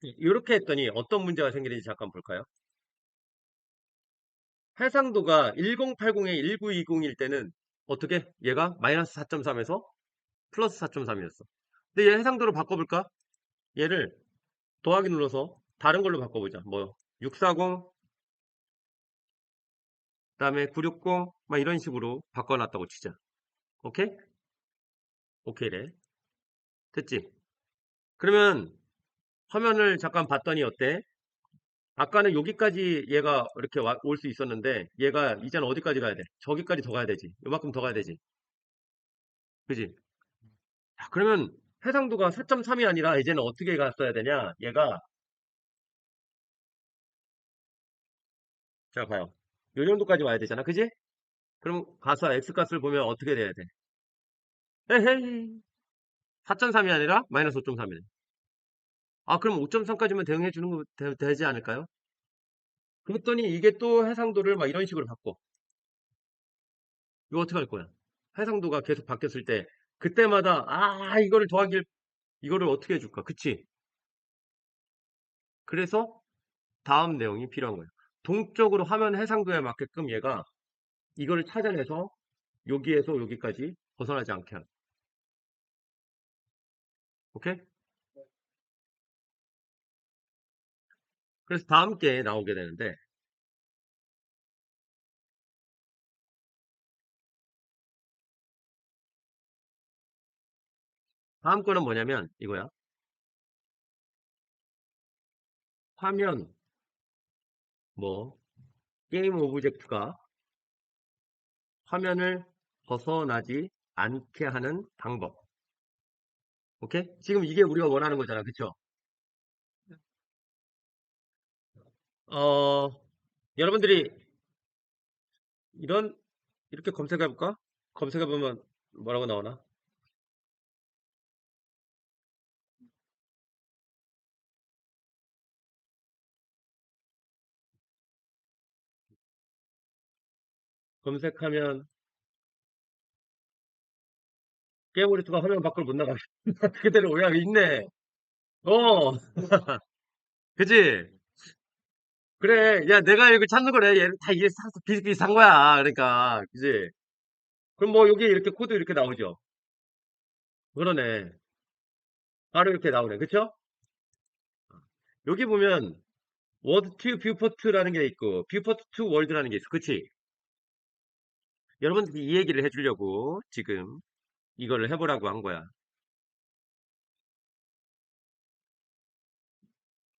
이렇게 했더니 어떤 문제가 생기는지 잠깐 볼까요? 해상도가 1080에 1920일 때는 어떻게? 얘가 마이너스 4.3에서 플러스 4.3이었어. 근데 얘 해상도로 바꿔볼까? 얘를 더하기 눌러서 다른 걸로 바꿔보자. 뭐, 640, 그 다음에 960, 막 이런 식으로 바꿔놨다고 치자. 오케이? 오케이래. 됐지? 그러면 화면을 잠깐 봤더니 어때? 아까는 여기까지 얘가 이렇게 올 수 있었는데 얘가 이제는 어디까지 가야 돼? 저기까지 더 가야 되지. 요만큼 더 가야 되지. 그지? 자, 그러면 해상도가 4.3이 아니라 이제는 어떻게 갔어야 되냐? 얘가 자 봐요. 요 정도까지 와야 되잖아. 그지? 그럼 가서 x값을 보면 어떻게 돼야 돼? 에헤이. 4.3이 아니라 마이너스 5.3이네. 아, 그럼 5.3까지만 대응해 주는 거 되지 않을까요? 그랬더니 이게 또 해상도를 막 이런 식으로 바꿔. 이거 어떻게 할 거야? 해상도가 계속 바뀌었을 때 그때마다 이거를 더하길 이거를 어떻게 해줄까? 그치? 그래서 다음 내용이 필요한 거예요. 동적으로 화면 해상도에 맞게끔 얘가 이거를 찾아내서 여기에서 여기까지 벗어나지 않게 하는. 오케이? 그래서 다음 게 나오게 되는데 다음 거는 뭐냐면 이거야. 화면 뭐 게임 오브젝트가 화면을 벗어나지 않게 하는 방법. 오케이? 지금 이게 우리가 원하는 거잖아. 그쵸? 어, 여러분들이 이런 이렇게 검색해 볼까? 검색해 보면 뭐라고 나오나? 검색하면 깨우리투가 화면 밖으로 못 나가게. 그대로 오양 있네. 어, 그지? 그래. 야, 내가 이거 찾는 거래. 얘는 다 이게 비슷비슷한 거야. 그러니까, 그지? 그럼 뭐 여기 이렇게 코드 이렇게 나오죠? 그러네. 바로 이렇게 나오네. 그쵸? 여기 보면 워드 투 뷰포트라는 게 있고 뷰포트 투 월드라는 게 있어. 그치? 여러분들이 이 얘기를 해주려고 지금 이거를 해보라고 한 거야.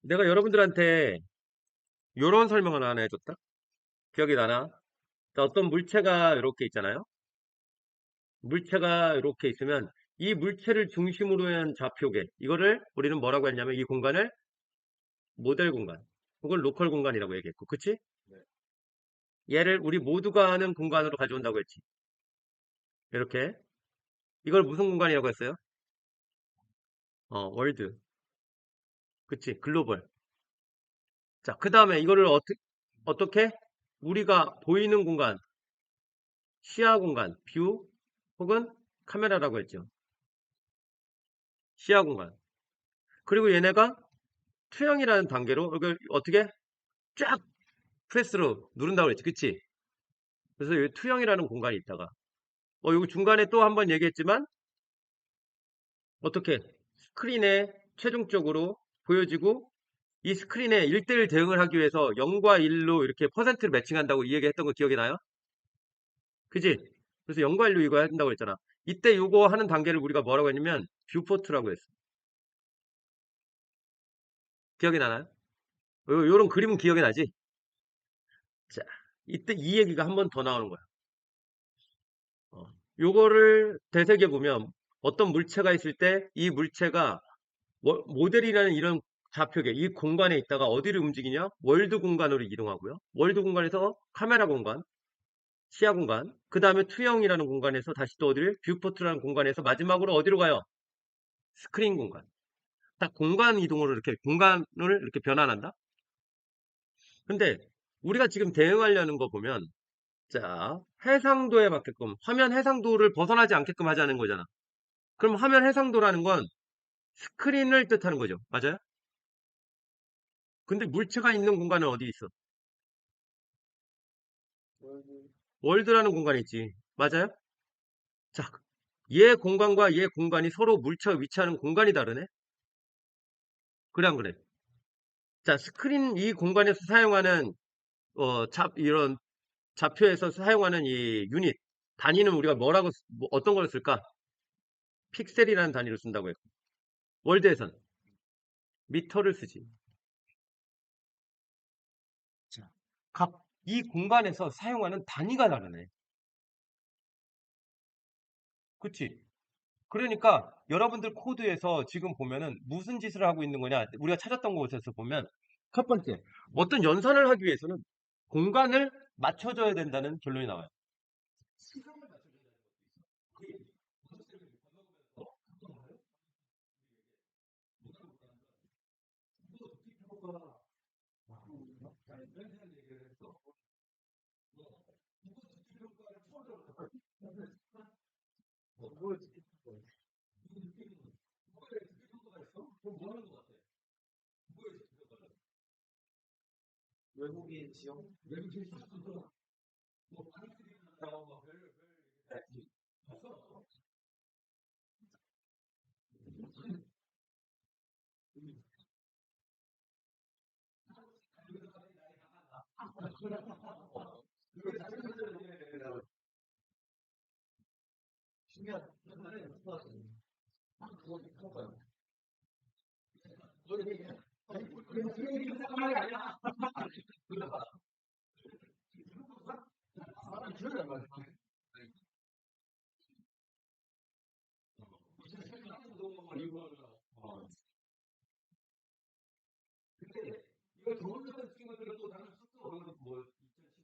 내가 여러분들한테 요런 설명을 하나 해줬다? 기억이 나나? 자, 어떤 물체가 이렇게 있잖아요. 물체가 이렇게 있으면 이 물체를 중심으로 한 좌표계 이거를 우리는 뭐라고 했냐면 이 공간을 모델 공간 혹은 로컬 공간이라고 얘기했고 그치? 얘를 우리 모두가 아는 공간으로 가져온다고 했지. 이렇게 이걸 무슨 공간이라고 했어요? 월드. 그치? 글로벌. 자, 그 다음에 이거를 어떻게? 우리가 보이는 공간, 시야 공간, 뷰 혹은 카메라라고 했죠. 시야 공간. 그리고 얘네가 투영이라는 단계로 이걸 어떻게 쫙 프레스로 누른다고 그랬지. 그치? 그래서 여기 투영이라는 공간이 있다가 여기 중간에 또 한번 얘기했지만 어떻게 스크린에 최종적으로 보여지고 이 스크린에 1대1 대응을 하기 위해서 0과 1로 이렇게 퍼센트를 매칭한다고 이 얘기 했던 거 기억이 나요? 그지? 그래서 0과 1로 이거 한다고 했잖아. 이때 이거 하는 단계를 우리가 뭐라고 했냐면 뷰포트라고 했어. 기억이 나나요? 요런 그림은 기억이 나지? 자, 이때 이 얘기가 한 번 더 나오는 거야. 요거를 되새겨 보면 어떤 물체가 있을 때 이 물체가 모델이라는 이런 좌표계, 이 공간에 있다가 어디를 움직이냐? 월드 공간으로 이동하고요. 월드 공간에서 카메라 공간, 시야 공간, 그 다음에 투영이라는 공간에서 다시 또 어디를? 뷰포트라는 공간에서 마지막으로 어디로 가요? 스크린 공간. 딱 공간 이동으로 이렇게 공간을 이렇게 변환한다? 근데 우리가 지금 대응하려는 거 보면, 자, 해상도에 맞게끔, 화면 해상도를 벗어나지 않게끔 하자는 거잖아. 그럼 화면 해상도라는 건 스크린을 뜻하는 거죠. 맞아요? 근데 물체가 있는 공간은 어디 있어? 월드라는 공간이 있지. 맞아요? 자, 얘 공간과 얘 공간이 서로 물체가 위치하는 공간이 다르네? 그래, 안 그래? 자, 스크린 이 공간에서 사용하는, 이런 좌표에서 사용하는 이 유닛, 단위는 우리가 어떤 걸 쓸까? 픽셀이라는 단위를 쓴다고 했고. 월드에선 미터를 쓰지. 자, 이 공간에서 사용하는 단위가 다르네. 그치? 그러니까 여러분들 코드에서 지금 보면은 무슨 짓을 하고 있는 거냐? 우리가 찾았던 곳에서 보면 첫 번째, 어떤 연산을 하기 위해서는 공간을 맞춰줘야 된다는 결론이 나와요. 시간을 맞춰줘야 되는 것도 있어. 외국인 지역? 외국인 지역? 뭐 파리들이나 뭐 신기한 이거 좋은 친구들은 또 다른 숙소 뭐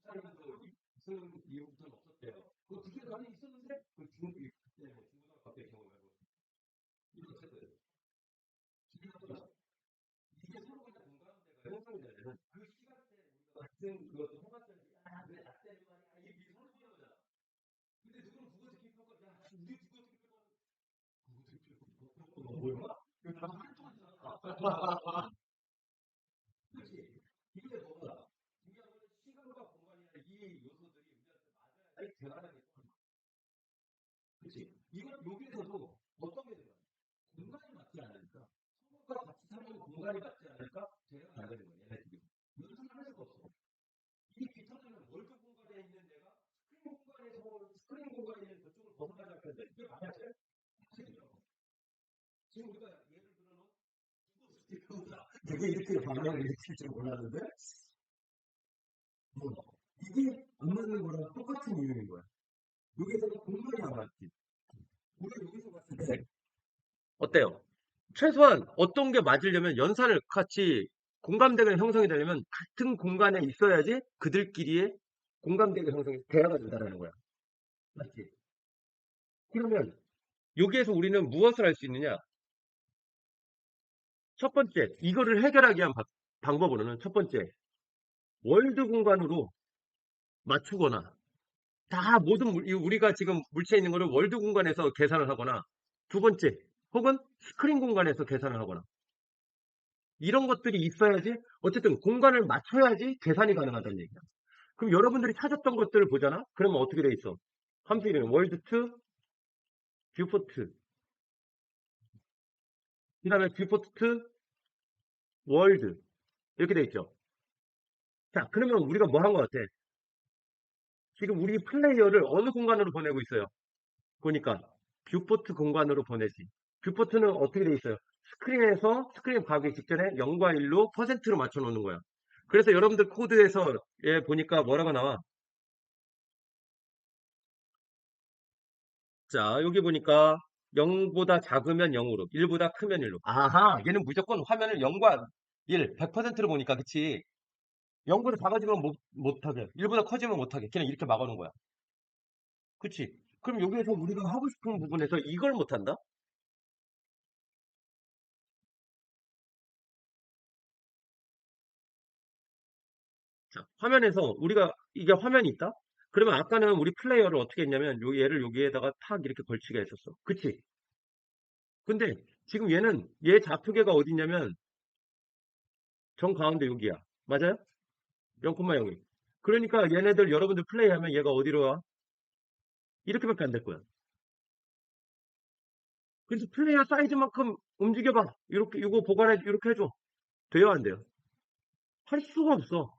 2014년도 무슨 이후부터는 없었대요. 그 두개 안에 있었는데 그 중국이 그때 뭐 중국하고 갑자기 경험을 하고 이거 어쨌든 이게 서로 간의 공감대가 형성이 되려면 그 시간대 우리가 같은 그것도 해봤더니 왜 낮때는 말이야 이게 미리 서로 보는 거잖아. 근데 누구는 국어 듣기 평가 야 우리 국어 듣기 평가 뭐야? 이거 다 한쪽이잖아. 그렇지. 이게 뭐가 중요한 건 시간과 공간이나 이 요소들이 우리한테 맞아야 대단하게 그렇지. 이건 여기에서도 어떤 게 들어가요? 공간이 맞지 않으니까 서로가 같이 사는 공간이 맞지 않으니까 대화가 안 되는 거예요. 얘네 둘이. 연습을 할 수가 없어. 이 기타는 월드 공간에 있는 내가 스크린 공간에 있는 저쪽을 벗어나지 않겠는데 이게 말이 돼? 지금 우리가 예를 들어서 스티커보다 되게 이렇게 방향을 일으킬 줄 몰랐는데 뭐, 이게 안 맞는 거랑 똑같은 이유인 거야. 여기서는 공간이 안 맞지. 우리가 여기서 봤을 때 어때요? 최소한 어떤 게 맞으려면 연산을 같이 공감대가 형성이 되려면 같은 공간에 있어야지 그들끼리의 공감대가 형성이 돼야 된다는 거야. 맞지? 그러면 여기에서 우리는 무엇을 할 수 있느냐? 첫 번째, 이거를 해결하기 위한 방법으로는 첫 번째, 월드 공간으로 맞추거나 우리가 지금 물체 있는 거를 월드 공간에서 계산을 하거나 두 번째, 혹은 스크린 공간에서 계산을 하거나 이런 것들이 있어야지 어쨌든 공간을 맞춰야지 계산이 가능하다는 얘기야. 그럼 여러분들이 찾았던 것들을 보잖아? 그러면 어떻게 돼 있어? 함수 이름이 월드2 뷰포트 그 다음에 뷰포트 월드 이렇게 돼 있죠. 자 그러면 우리가 뭐 한 것 같아? 지금 우리 플레이어를 어느 공간으로 보내고 있어요? 보니까 뷰포트 공간으로 보내지. 뷰포트는 어떻게 돼 있어요? 스크린 가기 직전에 0과 1로 퍼센트로 맞춰 놓는 거야. 그래서 여러분들 코드에서 얘 보니까 뭐라고 나와? 자, 여기 보니까 0보다 작으면 0으로, 1보다 크면 1로. 아하, 얘는 무조건 화면을 0과 1, 100%로 보니까, 그치? 0보다 작아지면 못하게, 1보다 커지면 못하게, 그냥 이렇게 막아놓은 거야. 그치? 그럼 여기에서 우리가 하고 싶은 부분에서 이걸 못한다? 자, 화면에서 이게 화면이 있다? 그러면 아까는 우리 플레이어를 어떻게 했냐면, 얘를 여기에다가 탁 이렇게 걸치게 했었어. 그치? 근데 지금 얘 좌표계가 어디 있냐면, 정 가운데 여기야. 맞아요? 0,02. 그러니까 얘네들 여러분들 플레이하면 얘가 어디로 와? 이렇게밖에 안 될 거야. 그래서 플레이어 사이즈만큼 움직여봐. 이렇게 이거 보관해 이렇게 해줘. 돼요 안 돼요? 할 수가 없어.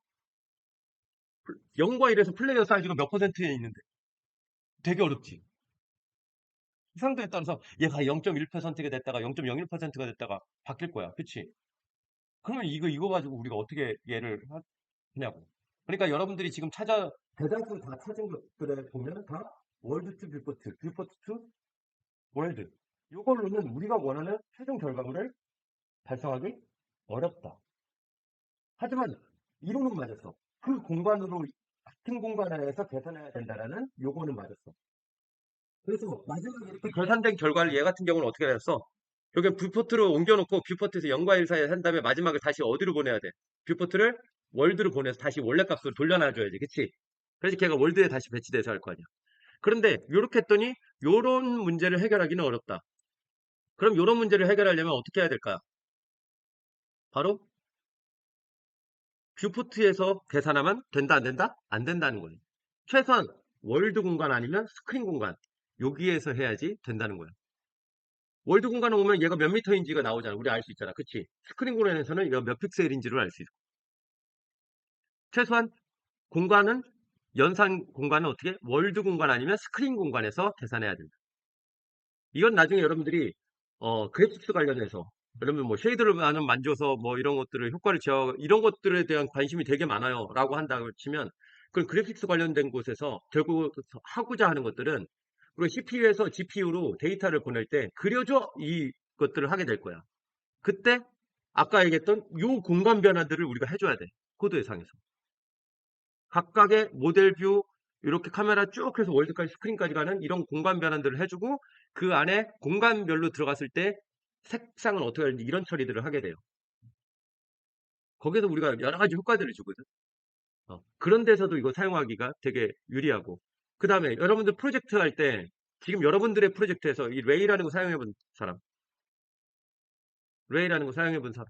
0과 1에서 플레이어 사이즈가 몇 퍼센트에 있는데 되게 어렵지. 상도에 따라서 얘가 0.1%가 됐다가 0.01%가 됐다가 바뀔 거야. 그치? 그러면 이거 가지고 우리가 어떻게 얘를 하냐고. 그러니까 여러분들이 지금 대다수 다 찾은 것들에 보면 다 월드 투 뷰포트, 뷰포트 투 월드. 이걸로는 우리가 원하는 최종 결과물을 달성하기 어렵다. 하지만 이론은 맞았어. 그 공간으로 같은 공간 안에서 계산해야 된다라는 요거는 맞았어. 그래서 마지막에 이렇게 계산된 결과를 얘 같은 경우는 어떻게 했어? 여기 뷰포트로 옮겨놓고 뷰포트에서 0과 1 사이에 한 다음에 마지막에 다시 어디로 보내야 돼? 뷰포트를 월드로 보내서 다시 원래 값으로 돌려놔줘야지. 그치? 그래서 걔가 월드에 다시 배치돼서 할 거 아니야. 그런데 이렇게 했더니 요런 문제를 해결하기는 어렵다. 그럼 요런 문제를 해결하려면 어떻게 해야 될까? 바로 뷰포트에서 계산하면 된다, 안 된다? 안 된다는 거예요. 최소한 월드 공간 아니면 스크린 공간. 여기에서 해야지 된다는 거예요. 월드 공간에 오면 얘가 몇 미터인지가 나오잖아. 우리 알 수 있잖아. 그치? 스크린 공간에서는 얘가 몇 픽셀인지를 알 수 있어. 최소한 공간은, 연산 공간은 어떻게? 월드 공간 아니면 스크린 공간에서 계산해야 된다. 이건 나중에 여러분들이, 그래픽스 관련해서, 여러분 뭐 쉐이드를 많이 만져서 뭐 이런 것들을 효과를 제어, 이런 것들에 대한 관심이 되게 많아요. 라고 한다고 치면, 그 그래픽스 관련된 곳에서 결국 하고자 하는 것들은, 우리가 CPU에서 GPU로 데이터를 보낼 때 그려줘 이 것들을 하게 될 거야. 그때 아까 얘기했던 요 공간 변화들을 우리가 해줘야 돼. 코드상에서. 각각의 모델 뷰, 이렇게 카메라 쭉 해서 월드까지 스크린까지 가는 이런 공간 변환들을 해주고 그 안에 공간별로 들어갔을 때 색상을 어떻게 하는지 이런 처리들을 하게 돼요. 거기서 우리가 여러 가지 효과들을 주거든. 그런 데서도 이거 사용하기가 되게 유리하고. 그 다음에 여러분들 프로젝트 할 때 지금 여러분들의 프로젝트에서 이 레이라는 거 사용해 본 사람, 레이라는 거 사용해 본 사람,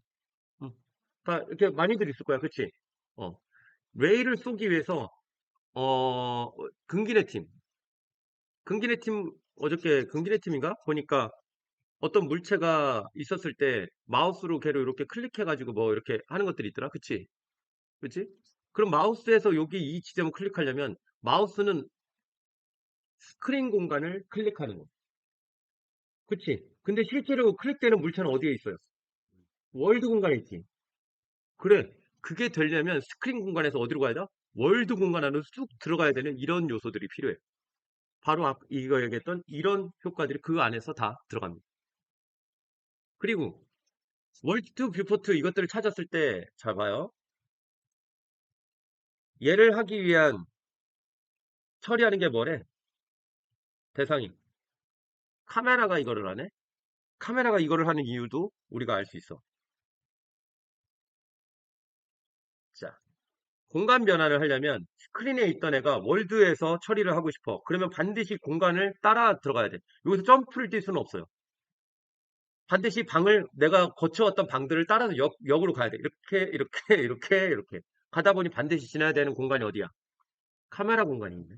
음, 다 이렇게 많이들 있을 거야. 그치? 어, 레이를 쏘기 위해서 긍기네 팀, 긍기네 팀, 어저께 긍기네 팀인가? 보니까 어떤 물체가 있었을 때 마우스로 걔를 이렇게 클릭해가지고 뭐 이렇게 하는 것들이 있더라. 그치? 그치? 그럼 마우스에서 여기 이 지점을 클릭하려면 마우스는 스크린 공간을 클릭하는 거. 그치? 근데 실제로 클릭되는 물체는 어디에 있어요? 월드 공간에 있지. 그래. 그게 되려면 스크린 공간에서 어디로 가야 돼? 월드 공간 안으로 쑥 들어가야 되는 이런 요소들이 필요해. 바로 이거 얘기했던 이런 효과들이 그 안에서 다 들어갑니다. 그리고 월드 뷰포트 이것들을 찾았을 때, 잘 봐요. 얘를 하기 위한 처리하는 게 뭐래? 대상이. 카메라가 이거를 하네? 카메라가 이거를 하는 이유도 우리가 알 수 있어. 자, 공간 변환을 하려면 스크린에 있던 애가 월드에서 처리를 하고 싶어. 그러면 반드시 공간을 따라 들어가야 돼. 여기서 점프를 뛸 수는 없어요. 반드시 방을 내가 거쳐왔던 방들을 따라서 역으로 가야 돼. 이렇게, 이렇게, 이렇게, 이렇게. 가다 보니 반드시 지나야 되는 공간이 어디야? 카메라 공간이 있네.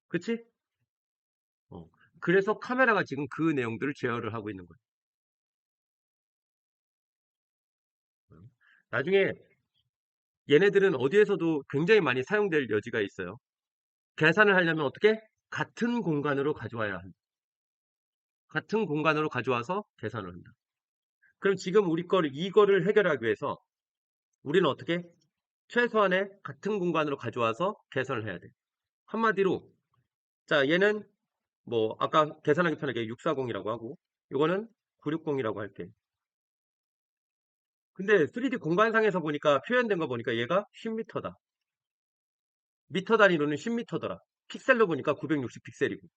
그치? 어. 그래서 카메라가 지금 그 내용들을 제어를 하고 있는 거예요. 나중에 얘네들은 어디에서도 굉장히 많이 사용될 여지가 있어요. 계산을 하려면 어떻게? 같은 공간으로 가져와야 한다. 같은 공간으로 가져와서 계산을 한다. 그럼 지금 이거를 해결하기 위해서 우리는 어떻게? 최소한의 같은 공간으로 가져와서 계산을 해야 돼. 한마디로, 자, 얘는 뭐, 아까 계산하기 편하게 640이라고 하고, 이거는 960이라고 할게. 근데 3D 공간상에서 보니까, 표현된 거 보니까 얘가 10m다. 미터 단위로는 10m더라. 픽셀로 보니까 960 픽셀이고.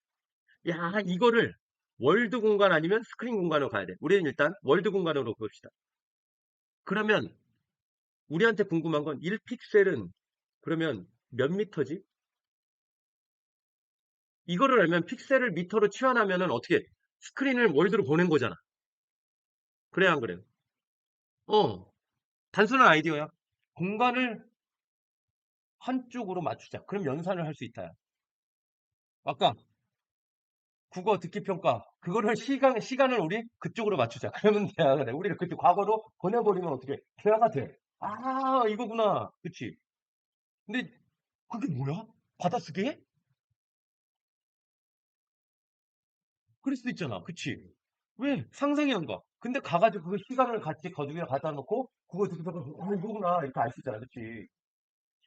야, 이거를 월드 공간 아니면 스크린 공간으로 가야 돼. 우리는 일단 월드 공간으로 봅시다. 그러면 우리한테 궁금한 건 1픽셀은 그러면 몇 미터지? 이거를 알면 픽셀을 미터로 치환하면은 어떻게 스크린을 월드로 보낸 거잖아. 그래야 안 그래요? 어, 단순한 아이디어야. 공간을 한쪽으로 맞추자. 그럼 연산을 할 수 있다. 아까 국어 듣기 평가 그거를 시간을 우리 그쪽으로 맞추자. 그러면 돼야 돼. 우리를 그때 과거로 보내버리면 어떻게 대화가 돼? 아 이거구나. 그치? 근데 그게 뭐야? 받아쓰기? 그럴 수도 있잖아. 그치? 왜? 상상이 안 가. 근데 가가지고 그 시간을 같이 거기에 갖다 놓고 그거 듣기 평가 이거구나 이렇게 알 수 있잖아. 그치?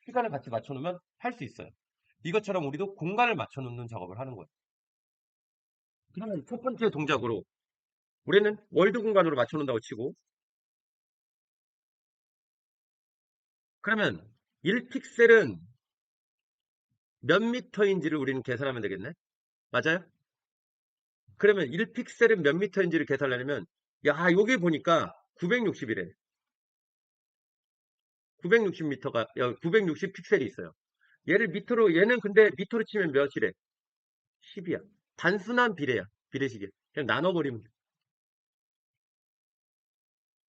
시간을 같이 맞춰놓으면 할 수 있어요. 이것처럼 우리도 공간을 맞춰놓는 작업을 하는 거예요. 그러면 첫 번째 동작으로 우리는 월드 공간으로 맞춰놓는다고 치고 그러면 1픽셀은 몇 미터인지를 우리는 계산하면 되겠네? 맞아요? 그러면 1픽셀은 몇 미터인지를 계산하려면 야 여기 보니까 960이래. 960미터가 960 픽셀이 있어요. 얘를 미터로 얘는 근데 미터로 치면 몇이래? 10이야. 단순한 비례야. 비례식이야. 그냥 나눠버리면 돼.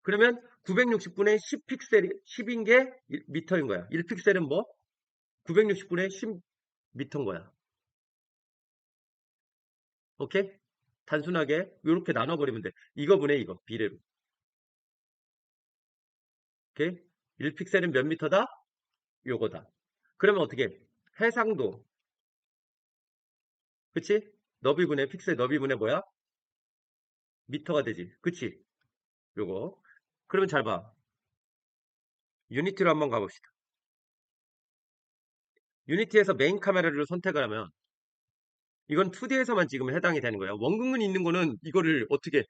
그러면 960분의 10 픽셀이 10인 게 미터인 거야. 1픽셀은 뭐? 960분의 10 미터인 거야. 오케이? 단순하게 이렇게 나눠버리면 돼. 이거 분의 이거 비례로. 오케이? 1픽셀은 몇 미터다? 요거다. 그러면 어떻게? 해상도. 그치? 너비분의 픽셀 너비분의 뭐야? 미터가 되지. 그치? 요거. 그러면 잘 봐. 유니티로 한번 가봅시다. 유니티에서 메인 카메라를 선택을 하면 이건 2D에서만 찍으면 해당이 되는 거야. 원근이 있는 거는 이거를 어떻게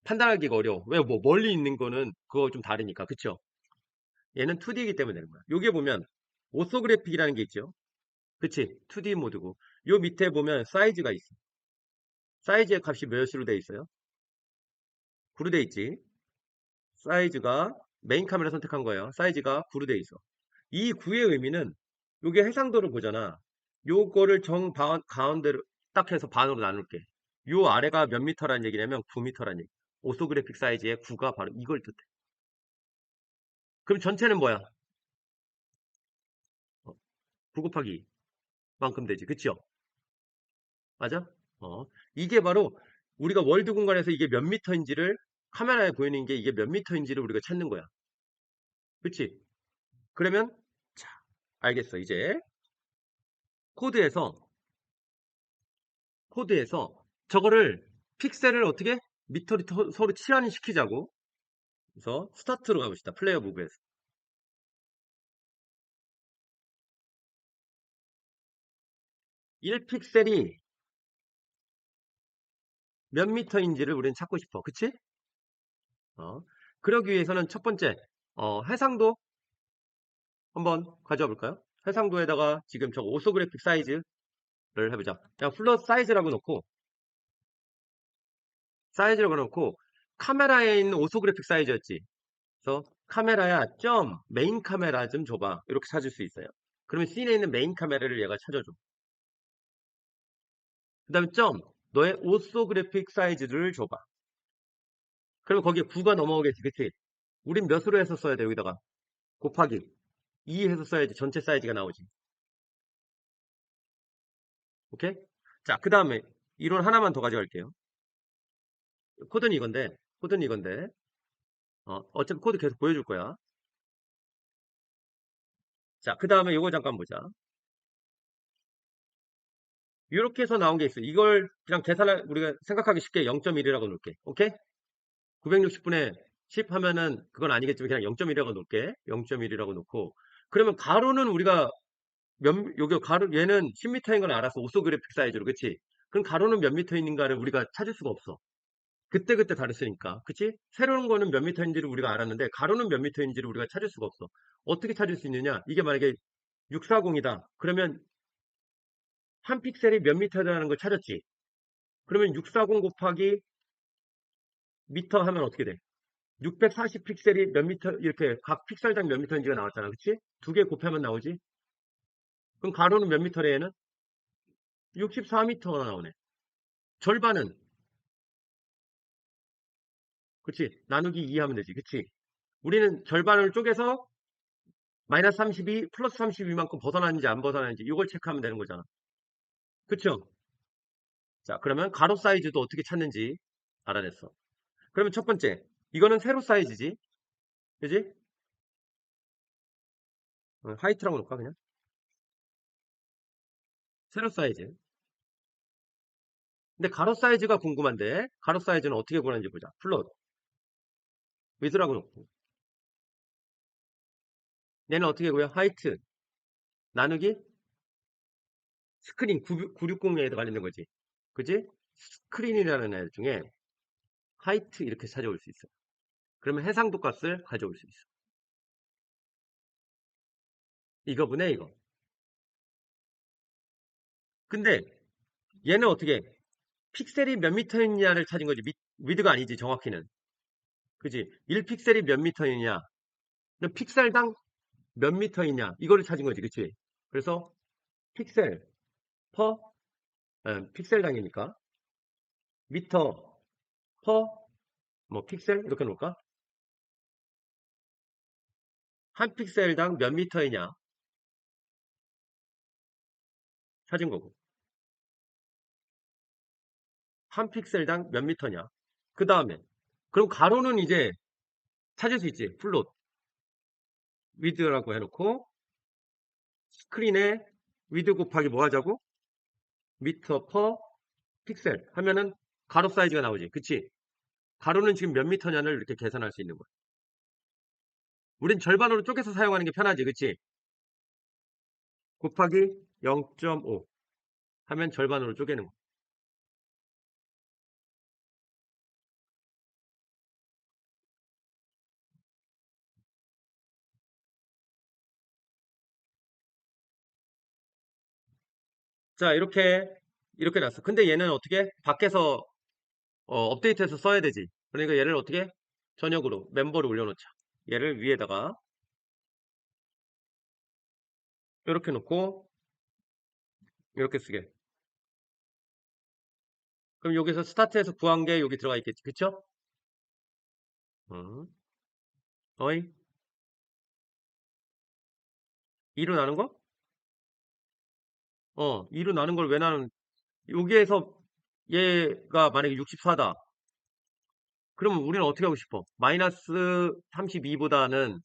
판단하기가 어려워. 왜? 뭐 멀리 있는 거는 그거 좀 다르니까. 그쵸? 얘는 2D이기 때문에 되는 거야. 여기에 보면 오소그래픽이라는 게 있죠. 그치? 2D 모드고. 요 밑에 보면 사이즈가 있어. 사이즈의 값이 몇으로 돼 있어요? 9로 돼 있지. 사이즈가 메인 카메라 선택한 거예요. 사이즈가 9로 돼 있어. 이 9의 의미는 요게 해상도를 보잖아. 요거를 가운데로 딱 해서 반으로 나눌게. 요 아래가 몇 미터라는 얘기냐면 9미터라는 얘기. 오소그래픽 사이즈의 9가 바로 이걸 뜻해. 그럼 전체는 뭐야? 9 곱하기 2만큼 되지. 그쵸? 맞아? 어. 이게 바로 우리가 월드 공간에서 이게 몇 미터인지를 카메라에 보이는 게 이게 몇 미터인지를 우리가 찾는 거야. 그치? 그러면 자, 알겠어. 이제 코드에서 코드에서 저거를 픽셀을 어떻게 미터리 서로 치환 시키자고. 그래서 스타트로 가봅시다. 플레이어 무브에서 1픽셀이 몇 미터인지를 우리는 찾고 싶어. 그치? 어. 그러기 위해서는 첫 번째 해상도 한번 가져와 볼까요? 해상도에다가 지금 저 오소그래픽 사이즈를 해보자. 그냥 플러스 사이즈라고 놓고 카메라에 있는 오소그래픽 사이즈였지. 그래서 카메라야 점 메인 카메라 좀 줘봐. 이렇게 찾을 수 있어요. 그러면 씬에 있는 메인 카메라를 얘가 찾아줘. 그 다음에 점 너의 오소그래픽 사이즈를 줘봐. 그러면 거기에 9가 넘어오겠지. 그치? 우린 몇으로 해서 써야 돼 여기다가 곱하기 2 해서 써야지 전체 사이즈가 나오지. 오케이? 자, 그 다음에 이론 하나만 더 가져갈게요. 코드는 이건데 어차피 코드 계속 보여줄 거야. 자, 그 다음에 이거 잠깐 보자. 이렇게 해서 나온 게 있어. 이걸 그냥 우리가 생각하기 쉽게 0.1이라고 놓을게. 오케이? 960분의 10 하면은 그건 아니겠지만 그냥 0.1이라고 놓을게. 0.1이라고 놓고. 그러면 가로는 우리가 여기 가로, 얘는 10m인 건 알았어. 오소그래픽 사이즈로. 그치? 그럼 가로는 몇 미터 있는가를 우리가 찾을 수가 없어. 그때그때 다르으니까. 그치? 새로운 거는 몇 미터인지를 우리가 알았는데 가로는 몇 미터인지를 우리가 찾을 수가 없어. 어떻게 찾을 수 있느냐? 이게 만약에 640이다. 그러면 한 픽셀이 몇 미터라는 걸 찾았지. 그러면 640 곱하기 미터 하면 어떻게 돼? 640 픽셀이 몇 미터, 이렇게 각 픽셀당 몇 미터인지가 나왔잖아. 그치? 두 개 곱하면 나오지? 그럼 가로는 몇 미터래 얘는? 64미터가 나오네. 절반은, 그치? 나누기 2 하면 되지. 그치? 우리는 절반을 쪼개서 마이너스 32, 플러스 32만큼 벗어나는지 안 벗어나는지 이걸 체크하면 되는 거잖아. 그쵸? 자, 그러면 가로 사이즈도 어떻게 찾는지 알아냈어. 그러면 첫 번째, 이거는 세로 사이즈지. 그지? 화이트라고 놓을까, 그냥? 세로 사이즈. 근데 가로 사이즈가 궁금한데, 가로 사이즈는 어떻게 구하는지 보자. 플롯, 위드라고 놓고. 얘는 어떻게 구해? 화이트, 나누기, 스크린, 960에도 관련된 거지. 그지? 스크린이라는 애 중에 화이트 이렇게 찾아올 수 있어. 그러면 해상도 값을 가져올 수 있어. 이거분의 이거. 근데 얘는 어떻게 해? 픽셀이 몇 미터이냐를 찾은 거지. 위드가 아니지, 정확히는. 그지? 1픽셀이 몇 미터이냐. 그럼 픽셀당 몇 미터이냐. 이거를 찾은 거지. 그치? 그래서 픽셀 퍼, 픽셀당이니까. 미터 퍼, 뭐, 픽셀? 이렇게 놓을까? 한 픽셀당 몇 미터이냐. 찾은 거고. 한 픽셀당 몇 미터냐. 그 다음에. 그럼 가로는 이제 찾을 수 있지. 플롯. 위드라고 해놓고, 스크린에 위드 곱하기 뭐 하자고? 미터 퍼 픽셀 하면은 가로 사이즈가 나오지. 그치? 가로는 지금 몇 미터냐를 이렇게 계산할 수 있는 거야. 우린 절반으로 쪼개서 사용하는 게 편하지. 그치? 곱하기 0.5 하면 절반으로 쪼개는 거. 자, 이렇게 났어. 근데 얘는 어떻게? 밖에서 업데이트해서 써야 되지. 그러니까 얘를 어떻게? 전역으로 멤버를 올려놓자. 얘를 위에다가 이렇게 놓고 이렇게 쓰게. 그럼 여기서 스타트해서 구한 게 여기 들어가 있겠지. 그쵸? 음. 어이? 2로 나눈 거? 2로 나눈 걸 왜 나눈, 여기에서 얘가 만약에 64다. 그러면 우리는 어떻게 하고 싶어? 마이너스 32보다는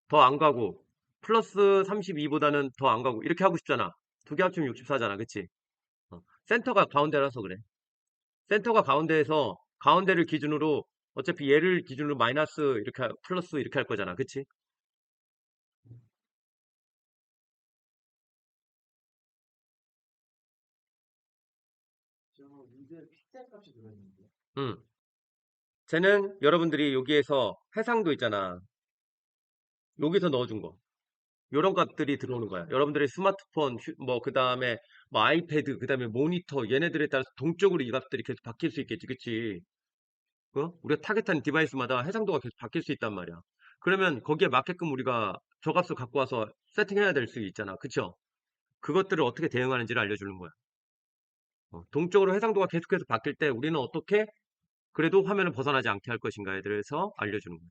더 안 가고, 플러스 32보다는 더 안 가고, 이렇게 하고 싶잖아. 두 개 합치면 64잖아. 그치? 센터가 가운데라서 그래. 센터가 가운데에서, 가운데를 기준으로, 어차피 얘를 기준으로 마이너스, 이렇게, 플러스 이렇게 할 거잖아. 그치? 응. 쟤는 여러분들이 여기에서 해상도 있잖아. 여기서 넣어준 거. 요런 것들이 들어오는 거야. 여러분들의 스마트폰, 뭐, 그 다음에, 뭐, 아이패드, 그 다음에 모니터, 얘네들에 따라서 동적으로 이 값들이 계속 바뀔 수 있겠지, 그치? 우리가 타겟한 디바이스마다 해상도가 계속 바뀔 수 있단 말이야. 그러면 거기에 맞게끔 우리가 저 값을 갖고 와서 세팅해야 될 수 있잖아. 그쵸? 그것들을 어떻게 대응하는지를 알려주는 거야. 동적으로 해상도가 계속해서 바뀔 때 우리는 어떻게 그래도 화면을 벗어나지 않게 할 것인가에 대해서 알려주는 거야.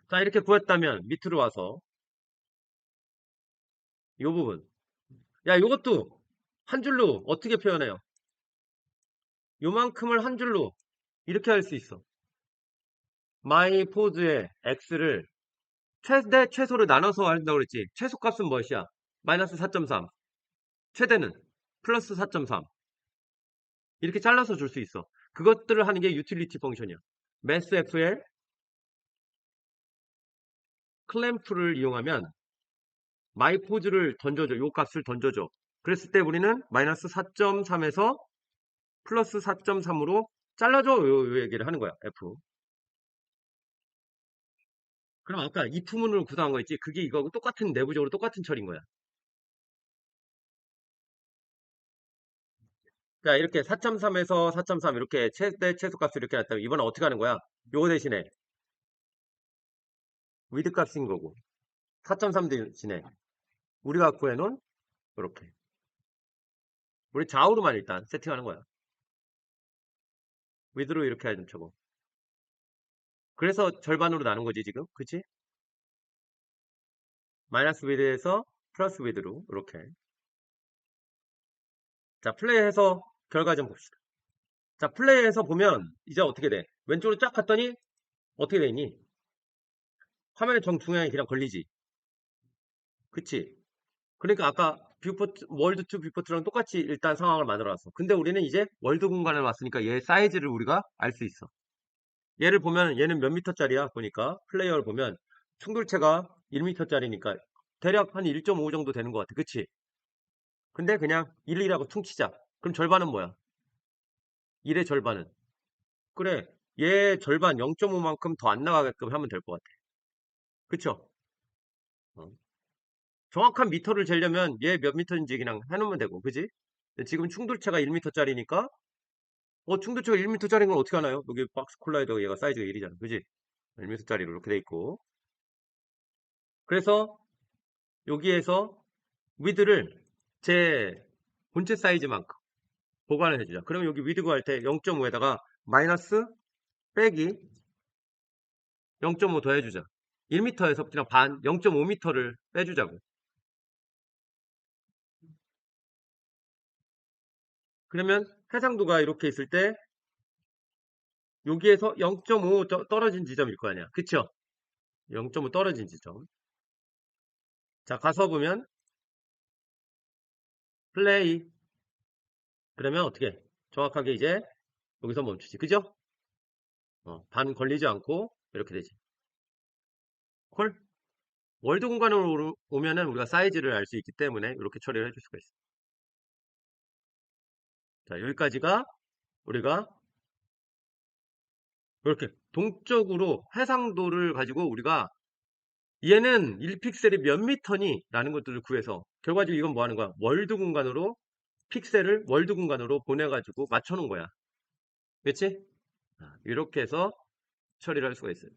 자, 이렇게 구했다면 밑으로 와서 이 부분. 야, 이것도 한 줄로 어떻게 표현해요? 요만큼을 한 줄로 이렇게 할 수 있어. 마이 포즈의 x를 최대 최소를 나눠서 한다고 그랬지. 최소값은 무엇이야? 마이너스 4.3. 최대는 플러스 4.3. 이렇게 잘라서 줄 수 있어. 그것들을 하는 게 유틸리티 펑션이야. mathfl 클램프를 이용하면 마이 포즈를 던져줘. 요 값을 던져줘. 그랬을 때 우리는 마이너스 4.3에서 플러스 4.3으로 잘라줘. 요 얘기를 하는 거야. F. 그럼 아까 이 투문으로 구성한 거 있지? 그게 이거하고 똑같은, 내부적으로 똑같은 처리인 거야. 자, 이렇게 4.3에서 4.3 이렇게 최대 최소값을 이렇게 놨다면 이번엔 어떻게 하는 거야? 요거 대신에 위드 값인 거고 4.3 대신에 우리가 구해놓은 이렇게 우리 좌우로만 일단 세팅하는 거야. with로 이렇게 하면 쳐고. 그래서 절반으로 나눈 거지, 지금. 그치? 마이너스 with에서 플러스 with로, 이렇게. 자, 플레이해서 결과 좀 봅시다. 자, 플레이해서 보면, 이제 어떻게 돼? 왼쪽으로 쫙 갔더니, 어떻게 돼 있니? 화면의 정중앙에 그냥 걸리지. 그치? 그러니까 아까 뷰포트, 월드 투 뷰포트랑 똑같이 일단 상황을 만들어 놨어. 근데 우리는 이제 월드 공간에 왔으니까 얘 사이즈를 우리가 알 수 있어. 얘를 보면 얘는 몇 미터짜리야? 보니까 플레이어를 보면 충돌체가 1미터짜리니까 대략 한 1.5 정도 되는 것 같아. 그치? 근데 그냥 1이라고 퉁치자. 그럼 절반은 뭐야? 1의 절반은. 그래. 얘 절반 0.5만큼 더 안 나가게끔 하면 될 것 같아. 그쵸? 어. 정확한 미터를 재려면 얘 몇 미터인지 그냥 해놓으면 되고. 그지? 지금 충돌체가 1미터짜리니까 충돌체가 1미터짜리인 걸 어떻게 하나요? 여기 박스 콜라이더 얘가 사이즈가 1이잖아. 그지? 1미터짜리로 이렇게 돼 있고. 그래서 여기에서 위드를 제 본체 사이즈만큼 보관을 해주자. 그럼 여기 위드 구할 때 0.5에다가 마이너스 빼기 0.5 더해주자. 1m에서 그냥 반 0.5m를 빼주자고. 그러면 해상도가 이렇게 있을 때 여기에서 0.5 떨어진 지점일 거 아니야. 그쵸? 0.5 떨어진 지점. 자, 가서 보면 플레이. 그러면 어떻게? 정확하게 이제 여기서 멈추지. 그죠? 반 걸리지 않고 이렇게 되지. 콜? 월드 공간으로 오면은 우리가 사이즈를 알 수 있기 때문에 이렇게 처리를 해줄 수가 있어. 자, 여기까지가 우리가 이렇게 동적으로 해상도를 가지고 우리가 얘는 1픽셀이 몇 미터니? 라는 것들을 구해서 결과적으로 이건 뭐 하는 거야? 월드 공간으로 픽셀을 월드 공간으로 보내가지고 맞춰놓은 거야. 그렇지? 이렇게 해서 처리를 할 수가 있어요.